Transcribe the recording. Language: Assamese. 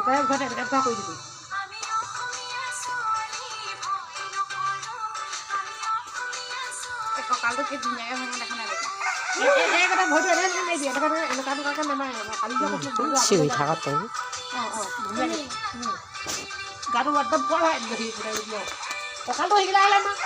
গোটেই ঘৰত এটা কৰি দিবি কঁকালটো কি ধুনীয়াকৈ ভাঙি দেখা নাই এইকেইটা ভৰিটো এনেকৈ নামাৰিবি এনেকুৱা এনেকুৱাকৈ নামাৰে কালি চিঞৰি থাকা তই গাটো একদম বৰ হয় কঁকালটো শিকিলে আহিলে আমাক